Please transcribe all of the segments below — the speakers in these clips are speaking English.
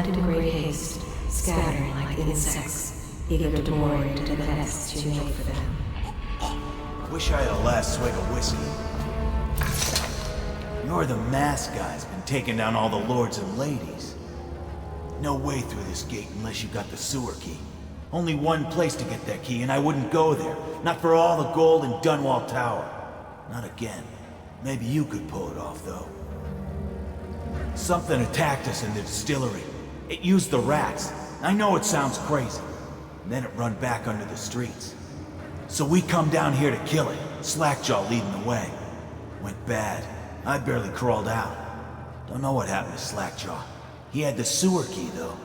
fled in great haste, scattering like insects, eager to bore into the nests you made for them. Wish I had a last swig of whiskey. You're the masked guy's been taking down all the lords and ladies. No way through this gate unless you got the sewer key. Only one place to get that key, and I wouldn't go there. Not for all the gold in Dunwall Tower. Not again. Maybe you could pull it off, though. Something attacked us in the distillery. It used the rats. I know it sounds crazy. And then it run back under the streets. So we come down here to kill it, Slackjaw leading the way. Went bad. I barely crawled out. Don't know what happened to Slackjaw. He had the sewer key, though.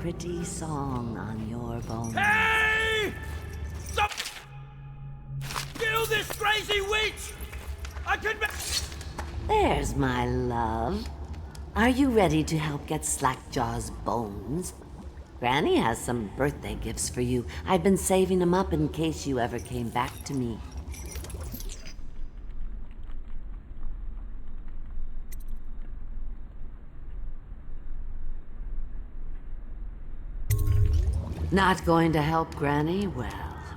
Pretty song on your bones. Hey! Stop! Kill this crazy witch! I can There's my love. Are you ready to help get Slackjaw's bones? Granny has some birthday gifts for you. I've been saving them up in case you ever came back to me. Not going to help Granny? Well,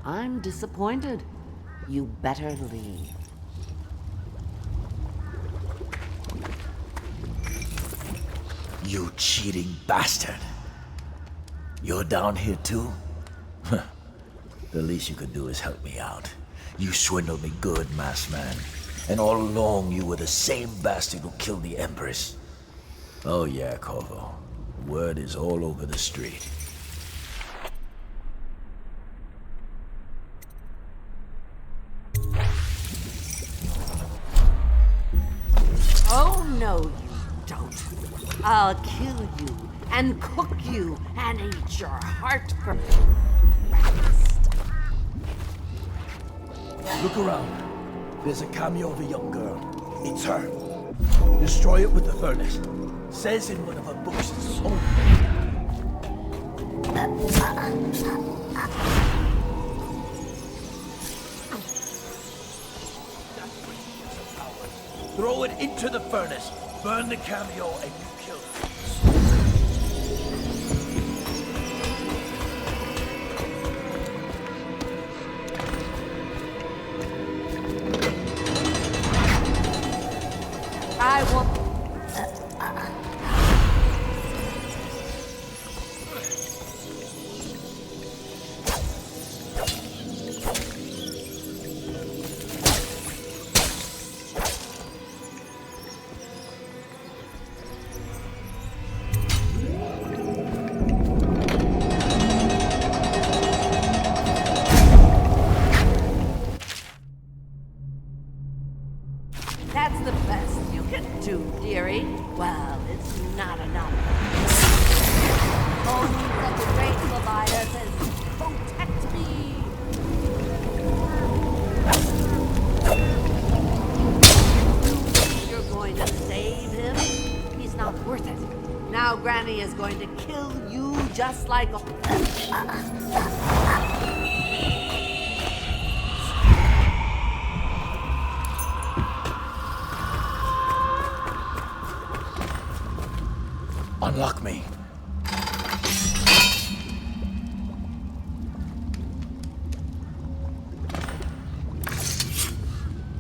I'm disappointed. You better leave. You cheating bastard. You're down here too? The least you could do is help me out. You swindled me good, masked man. And all along you were the same bastard who killed the Empress. Oh yeah, Corvo. Word is all over the street. Oh, no, you don't. I'll kill you and cook you and eat your heart for breakfast. Look around. There's a cameo of a young girl. It's her. Destroy it with the furnace. Says in one of her books it's so... Throw it into the furnace. Burn the cameo and you kill her. I will... just like... Unlock me.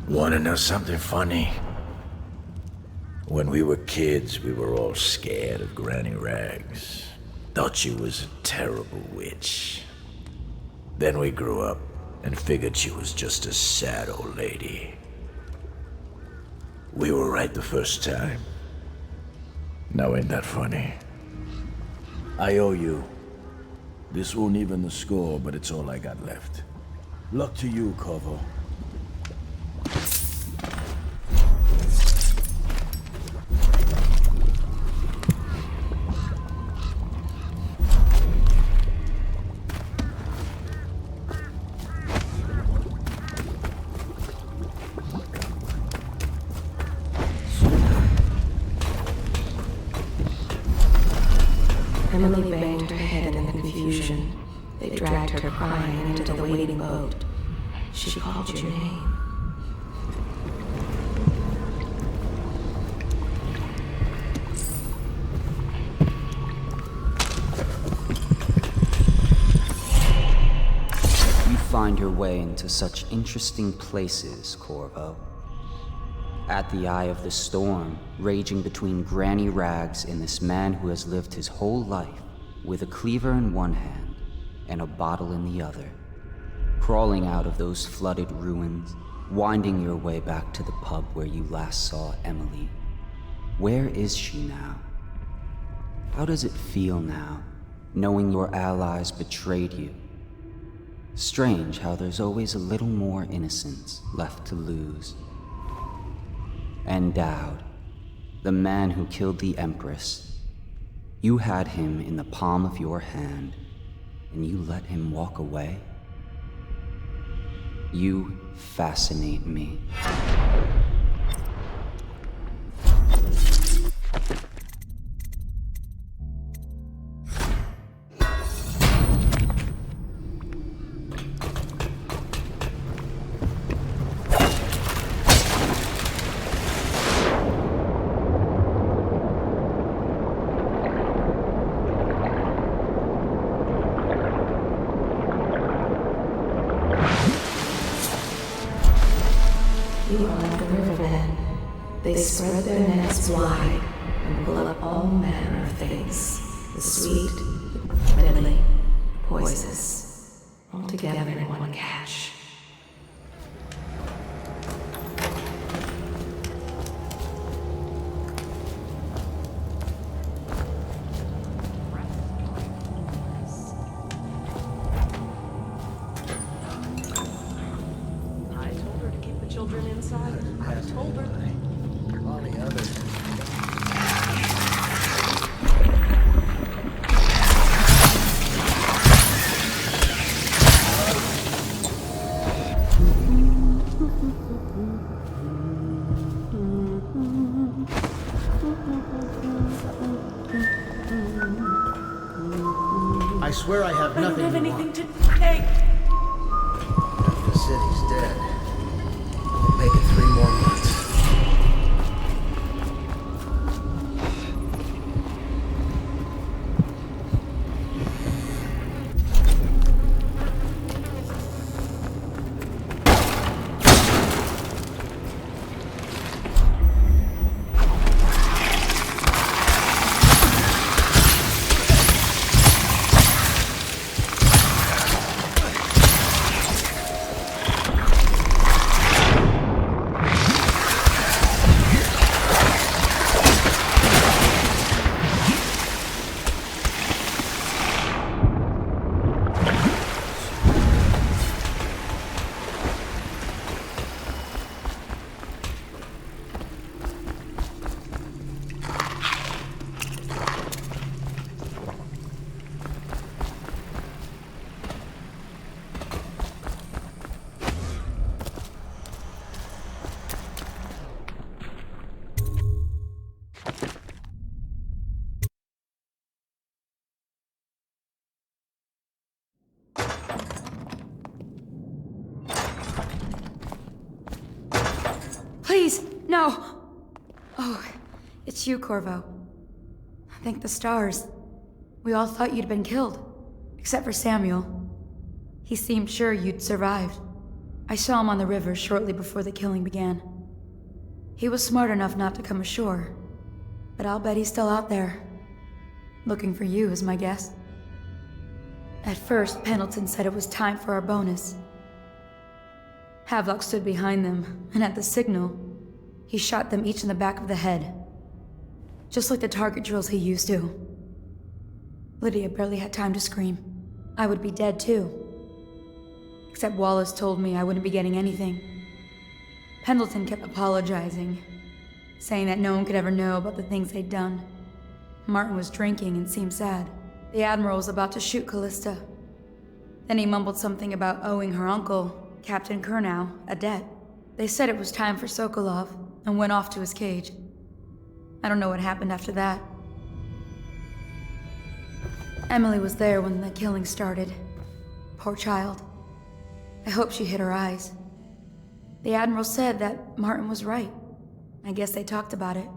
Wanna know something funny? When we were kids, we were all scared of Granny Rags. Thought she was a terrible witch. Then we grew up and figured she was just a sad old lady. We were right the first time. Now ain't that funny? I owe you. This won't even the score, but it's all I got left. Luck to you, Corvo. Emily banged her head in the confusion. They dragged her crying into the waiting boat. She called your name. You find your way into such interesting places, Corvo. At the eye of the storm, raging between Granny Rags and this man who has lived his whole life with a cleaver in one hand and a bottle in the other. Crawling out of those flooded ruins, winding your way back to the pub where you last saw Emily. Where is she now? How does it feel now, knowing your allies betrayed you? Strange how there's always a little more innocence left to lose. And Dowd, the man who killed the Empress, you had him in the palm of your hand, and you let him walk away? You fascinate me. You are like a riverbed. They spread their nets wide and pull up all manner of things. The sweet, the deadly, poisonous, all together in one catch. I swear I have I nothing don't have you anything want. to take. The city's dead. We'll make it 3 more months. Please, no! Oh, it's you, Corvo. Thank the stars. We all thought you'd been killed. Except for Samuel. He seemed sure you'd survived. I saw him on the river shortly before the killing began. He was smart enough not to come ashore. But I'll bet he's still out there. Looking for you, is my guess. At first, Pendleton said it was time for our bonus. Havelock stood behind them, and at the signal, he shot them each in the back of the head. Just like the target drills he used to. Lydia barely had time to scream. I would be dead too. Except Wallace told me I wouldn't be getting anything. Pendleton kept apologizing, saying that no one could ever know about the things they'd done. Martin was drinking and seemed sad. The Admiral was about to shoot Callista. Then he mumbled something about owing her uncle, Captain Kurnow, a debt. They said it was time for Sokolov, and went off to his cage. I don't know what happened after that. Emily was there when the killing started. Poor child. I hope she hid her eyes. The Admiral said that Martin was right. I guess they talked about it.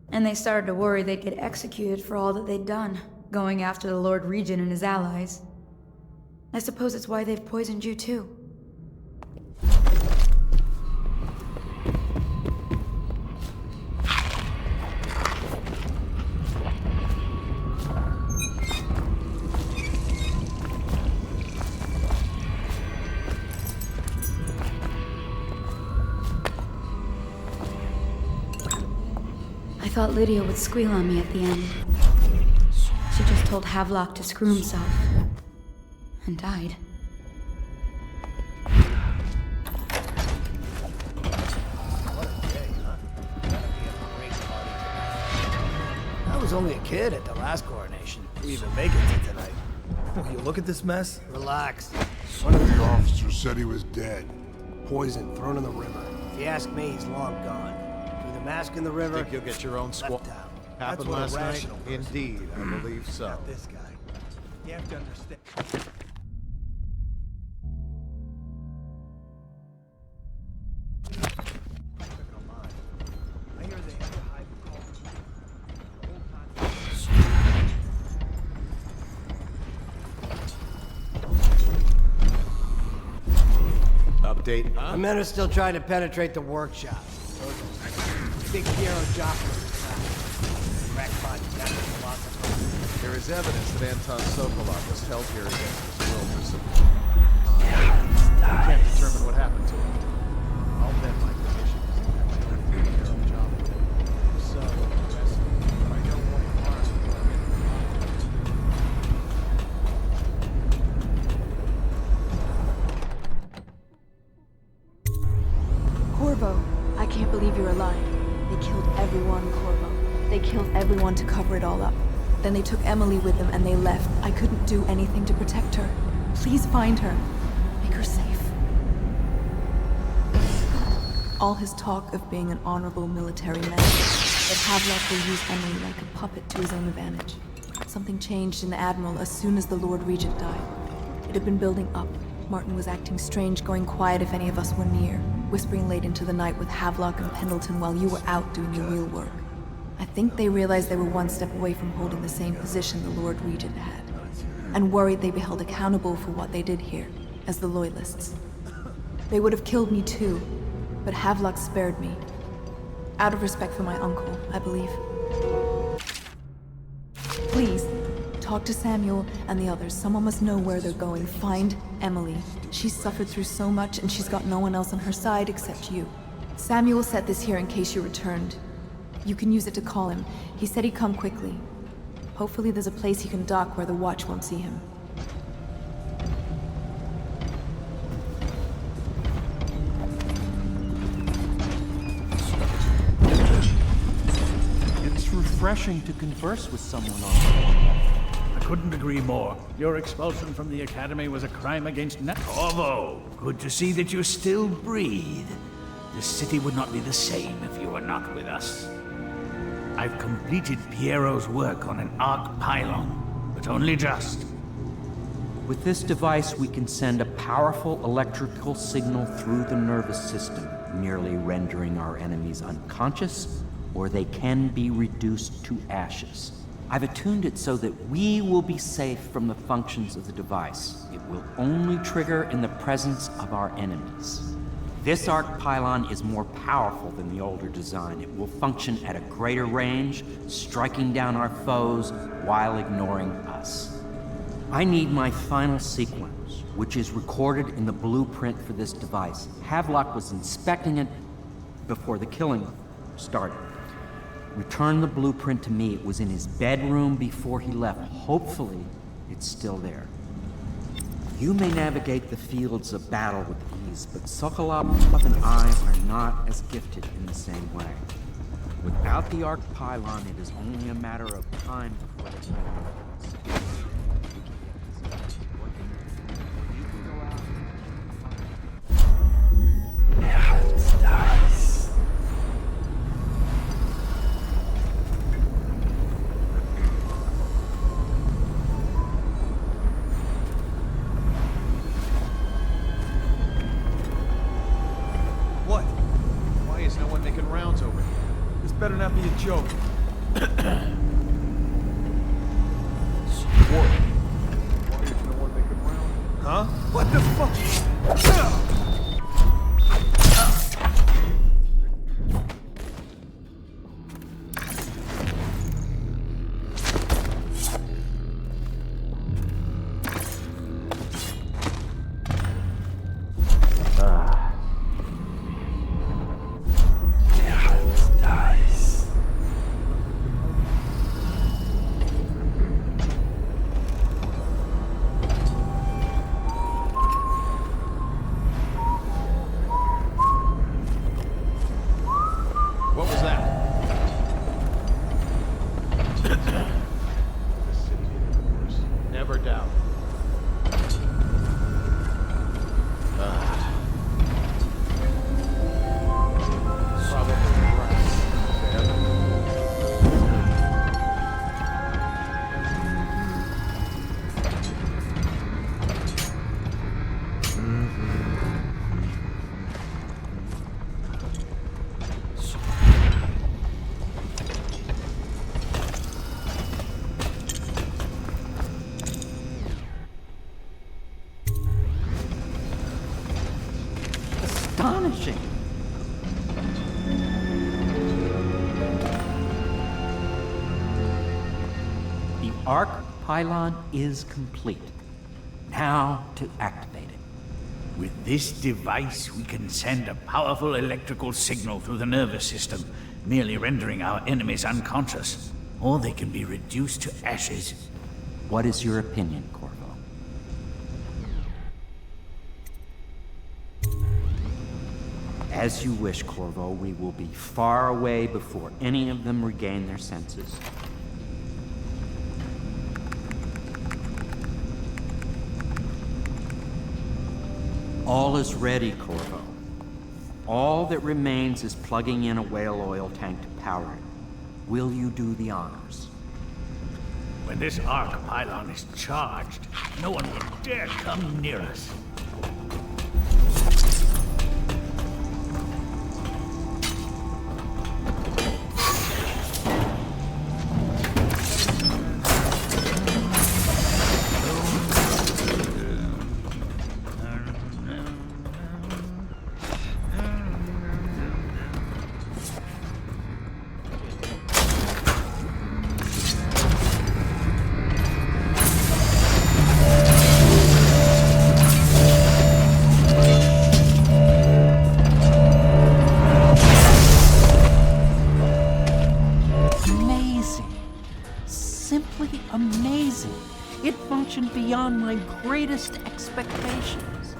And they started to worry they'd get executed for all that they'd done, going after the Lord Regent and his allies. I suppose it's why they've poisoned you too. I thought Lydia would squeal on me at the end. She just told Havelock to screw himself. And died. What a day, huh? Gonna be a great party tonight. I was only a kid at the last coronation. We even make it to tonight. Oh, you look at this mess? Relax. One of the officers said he was dead. Poison thrown in the river. If you ask me, he's long gone. Threw the mask in the river. Think you'll get your own squad? Happened what a last night? rational person Indeed, I believe so. Not this guy. You have to understand. I hear they have to hide the call. Update, huh? The men are still trying to penetrate the workshop. Big Piero Joplin. Crackpot, philosopher. There is evidence that Anton Sokolov was held here against his will for some time. We can't determine what happened to him. I'll bet my position is Big Piero Joplin. So, I don't want to Corvo, I can't believe you're alive. They killed everyone, Corvo. They killed everyone to cover it all up. Then they took Emily with them and they left. I couldn't do anything to protect her. Please find her. Make her safe. All his talk of being an honorable military man, that Havelock will use Emily like a puppet to his own advantage. Something changed in the Admiral as soon as the Lord Regent died. It had been building up. Martin was acting strange, going quiet if any of us were near, whispering late into the night with Havelock and Pendleton while you were out doing your real work. I think they realized they were one step away from holding the same position the Lord Regent had, and worried they'd be held accountable for what they did here, as the Loyalists. They would have killed me too, but Havelock spared me. Out of respect for my uncle, I believe. Please, talk to Samuel and the others. Someone must know where they're going. Find Emily. She's suffered through so much and she's got no one else on her side except you. Samuel set this here in case you returned. You can use it to call him. He said he'd come quickly. Hopefully there's a place he can dock where the watch won't see him. It's refreshing to converse with someone on the I couldn't agree more. Your expulsion from the Academy was a crime against Corvo, good to see that you still breathe. The city would not be the same if you were not with us. I've completed Piero's work on an arc pylon, but only just. With this device, we can send a powerful electrical signal through the nervous system. merely rendering our enemies unconscious, or they can be reduced to ashes. I've attuned it so that we will be safe from the functions of the device. It will only trigger in the presence of our enemies. This arc pylon is more powerful than the older design. It will function at a greater range, striking down our foes while ignoring us. I need my final sequence, which is recorded in the blueprint for this device. Havelock was inspecting it before the killing started. Return the blueprint to me. It was in his bedroom before he left. Hopefully, it's still there. You may navigate the fields of battle with ease, but Sokolov and I are not as gifted in the same way. Without the arc pylon, it is only a matter of time before they can. Better not be a joke. Why is no one making round? Huh? What the fuck? Astonishing! The arc pylon is complete. Now to activate it. With this device, we can send a powerful electrical signal through the nervous system, merely rendering our enemies unconscious. Or they can be reduced to ashes. What is your opinion, Corvo? As you wish, Corvo. We will be far away before any of them regain their senses. All is ready, Corvo. All that remains is plugging in a whale oil tank to power it. Will you do the honors? When this arc pylon is charged, no one will dare come near us. Beyond my greatest expectations.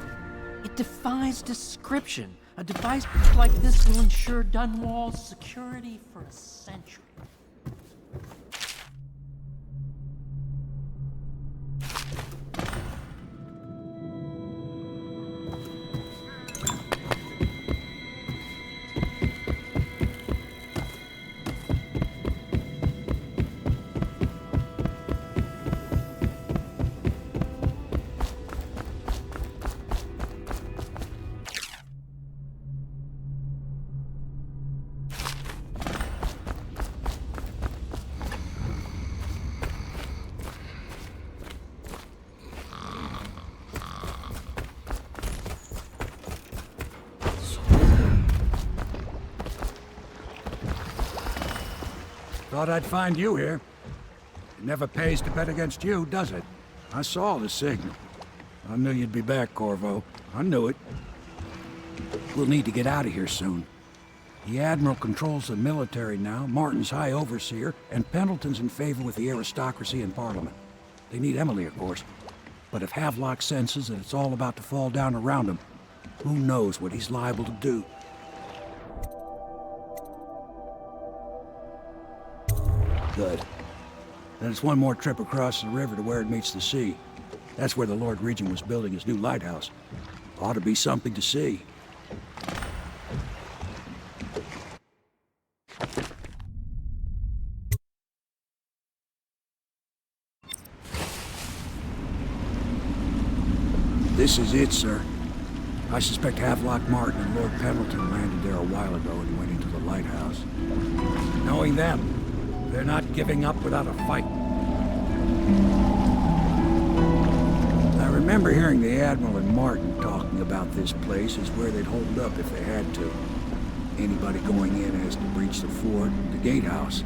It defies description. A device like this will ensure Dunwall's security for a century. thought I'd find you here. It never pays to bet against you, does it? I saw the signal. I knew you'd be back, Corvo. I knew it. We'll need to get out of here soon. The Admiral controls the military now, Martin's High Overseer, and Pendleton's in favor with the aristocracy and Parliament. They need Emily, of course. But if Havelock senses that it's all about to fall down around him, who knows what he's liable to do? Good. Then it's one more trip across the river to where it meets the sea. That's where the Lord Regent was building his new lighthouse. Ought to be something to see. This is it, sir. I suspect Havelock Martin and Lord Pendleton landed there a while ago and went into the lighthouse. Knowing them, they're not giving up without a fight. I remember hearing the Admiral and Martin talking about this place as where they'd hold up if they had to. Anybody going in has to breach the fort, the gatehouse,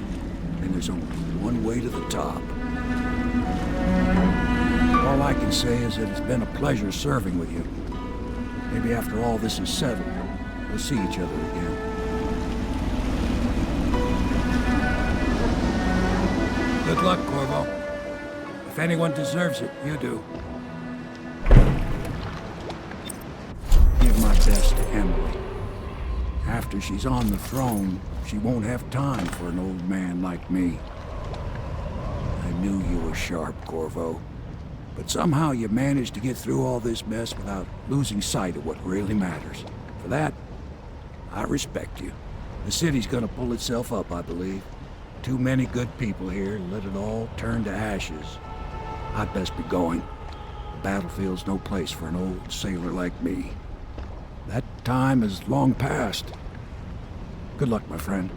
and there's only one way to the top. All I can say is that it's been a pleasure serving with you. Maybe after all this is settled, we'll see each other again. Good luck, Corvo. If anyone deserves it, you do. Give my best to Emily. After she's on the throne, she won't have time for an old man like me. I knew you were sharp, Corvo. But somehow you managed to get through all this mess without losing sight of what really matters. For that, I respect you. The city's gonna pull itself up, I believe. Too many good people here to let it all turn to ashes. I'd best be going. The battlefield's no place for an old sailor like me. That time is long past. Good luck, my friend.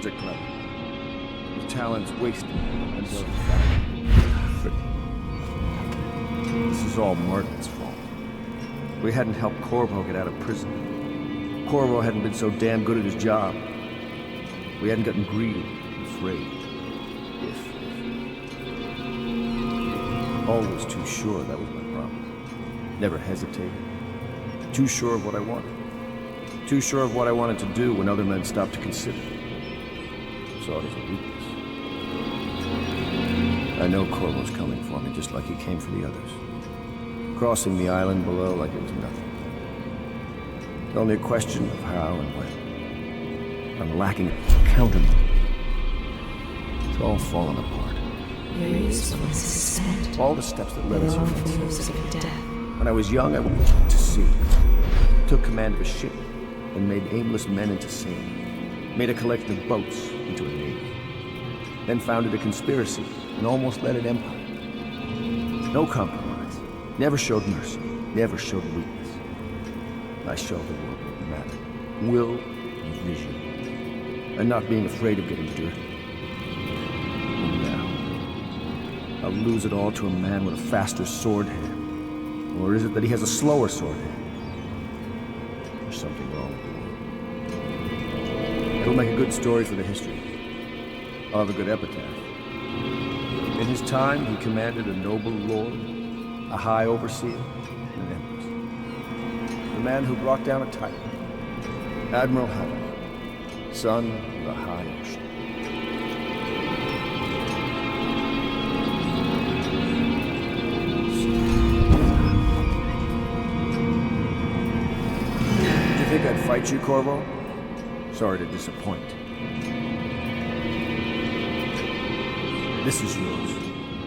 such a clever. His talents wasted until he found. This is all Martin's fault. We hadn't helped Corvo get out of prison. Corvo hadn't been so damn good at his job. We hadn't gotten greedy, afraid. Always too sure, that was my problem. Never hesitated. Too sure of what I wanted. Too sure of what I wanted to do when other men stopped to consider. Saw it as a weakness. I know Corvo's coming for me, just like he came for the others. Crossing the island below like it was nothing. Only a question of how and when. I'm lacking a countermeasure. It's all fallen apart. Your usefulness is spent. All the steps that led us Your own here. news of your death. When I was young, I went to sea. Took command of a ship and made aimless men into sailors. Made a collection of boats into a navy. Then founded a conspiracy and almost led an empire. No compromise. Never showed mercy. Never showed weakness. I showed the world what mattered. Will and vision. And not being afraid of getting dirty. And now, I'll lose it all to a man with a faster sword hand. Or is it that he has a slower sword hand? There's something wrong with the world. It'll make a good story for the history. I'll have a good epitaph. In his time, he commanded a noble lord, a high overseer, and an empress. The man who brought down a titan. Admiral Havelock, son of the high ocean. Did you think I'd fight you, Corvo? Sorry to disappoint. This is yours.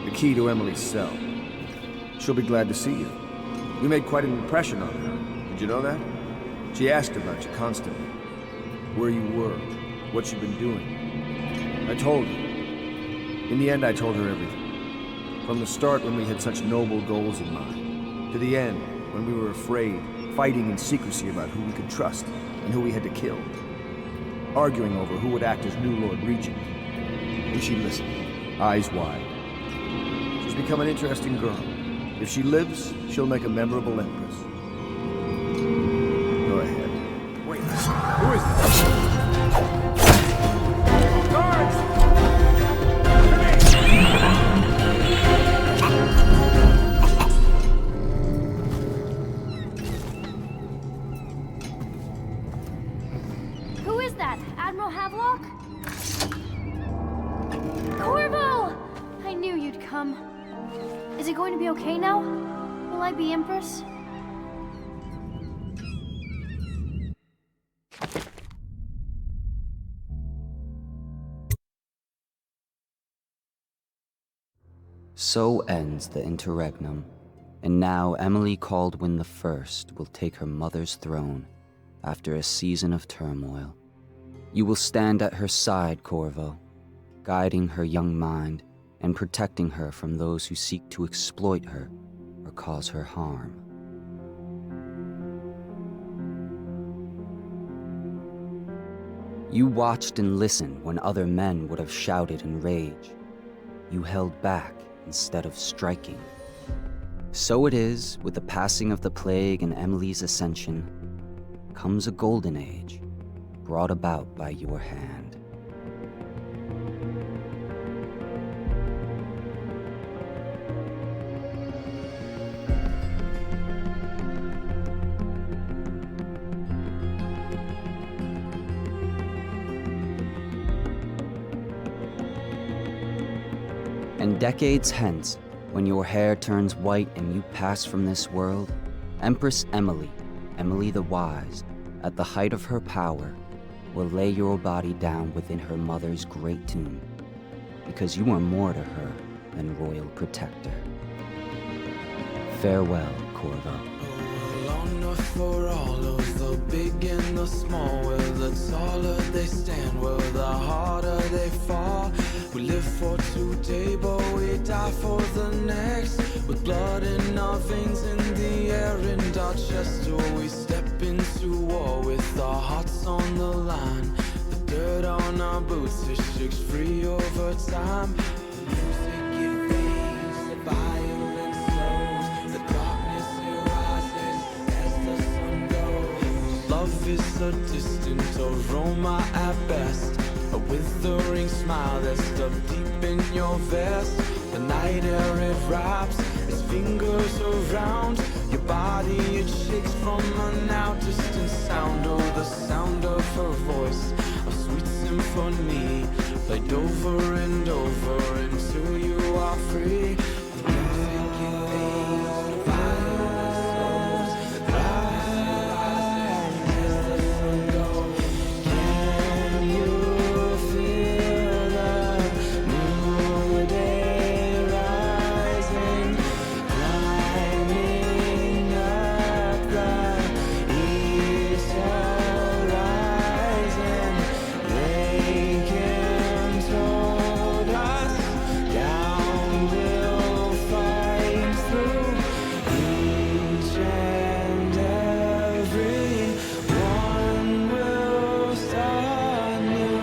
The key to Emily's cell. She'll be glad to see you. You made quite an impression on her. Did you know that? She asked about you constantly. Where you were, what you've been doing. I told her. In the end, I told her everything. From the start, when we had such noble goals in mind, to the end, when we were afraid, fighting in secrecy about who we could trust and who we had to kill. Arguing over who would act as new Lord Regent. And she listened, eyes wide. She's become an interesting girl. If she lives, she'll make a memorable empress. Go ahead. Wait, who is this? Guards! Who is that? Admiral Havelock? Corvo! I knew you'd come. Is it going to be okay now? Will I be Empress? So ends the interregnum, and now Emily Caldwin I will take her mother's throne after a season of turmoil. You will stand at her side, Corvo, guiding her young mind and protecting her from those who seek to exploit her or cause her harm. You watched and listened when other men would have shouted in rage. You held back instead of striking. So it is, with the passing of the plague and Emily's ascension, comes a golden age, brought about by your hand. And decades hence, when your hair turns white and you pass from this world, Empress Emily, Emily the Wise, at the height of her power, will lay your body down within her mother's great tomb, because you are more to her than royal protector. Farewell, Corvo. Long enough for all of the big and the small, where the taller they stand, where the harder they fall. We live for today, but we die for the next. With blood in our veins, in the air, and our chest, or we step into war with our hearts on the line. The dirt on our boots, it shakes free over time. The music it fades, the violence slows, the darkness it rises as the sun goes. Love is a distant aroma at best, a withering smile that's stuck deep in your vest. The night air it wraps its fingers around your body, it shakes from a now distant sound. Oh, the sound of her voice, a sweet symphony, played over and over until you are free. The music it fades, the violence slows, the darkness as the sun goes. Can you feel the new day rising, climbing up the east horizon? They can told us down we'll fight through each and every one will start new.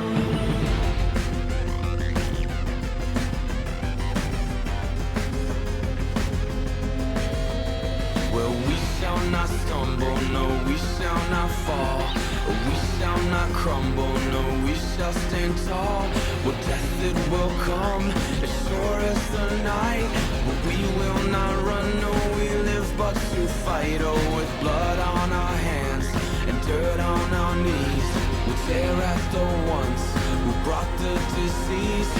Well, we shall not stumble, no, we shall not fall. We shall not crumble, no, we shall stand tall. Well, death it will come, as sure as the night. But we will not run, no, we live but to fight. Oh, with blood on our hands and dirt on our knees, we tear at the ones who brought the disease.